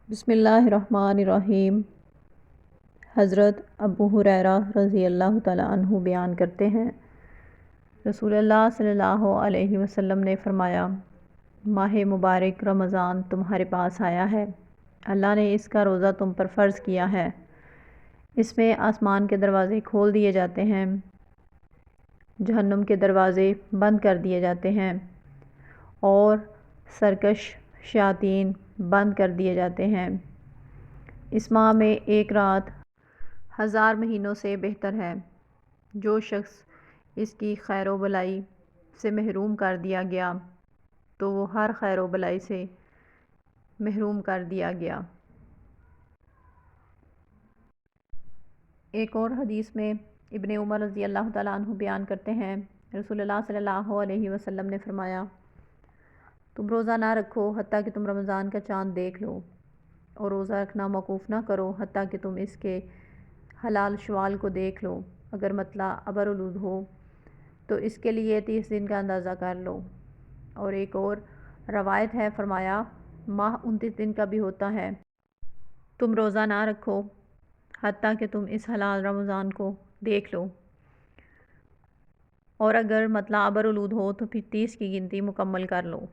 بسم اللہ الرحمن الرحیم۔ حضرت ابو ہریرہ رضی اللہ تعالیٰ عنہ بیان کرتے ہیں، رسول اللہ صلی اللہ علیہ وسلم نے فرمایا، ماہ مبارک رمضان تمہارے پاس آیا ہے، اللہ نے اس کا روزہ تم پر فرض کیا ہے۔ اس میں آسمان کے دروازے کھول دیے جاتے ہیں، جہنم کے دروازے بند کر دیے جاتے ہیں اور سرکش شیاطین بند کر دیے جاتے ہیں۔ اس ماہ میں ایک رات 1000 مہینوں سے بہتر ہے۔ جو شخص اس کی خیر و بلائی سے محروم کر دیا گیا تو وہ ہر خیر و بلائی سے محروم کر دیا گیا۔ ایک اور حدیث میں ابن عمر رضی اللہ تعالیٰ عنہ بیان کرتے ہیں، رسول اللہ صلی اللہ علیہ وسلم نے فرمایا، تم روزہ نہ رکھو حتیٰ کہ تم رمضان کا چاند دیکھ لو، اور روزہ رکھنا موقوف نہ کرو حتیٰ کہ تم اس کے ہلال شوال کو دیکھ لو۔ اگر مطلع ابرالود ہو تو اس کے لیے 30 دن کا اندازہ کر لو۔ اور ایک اور روایت ہے، فرمایا، ماہ 29 دن کا بھی ہوتا ہے، تم روزہ نہ رکھو حتیٰ کہ تم اس ہلال رمضان کو دیکھ لو، اور اگر مطلع ابرالود ہو تو پھر 30 کی گنتی مکمل کر لو۔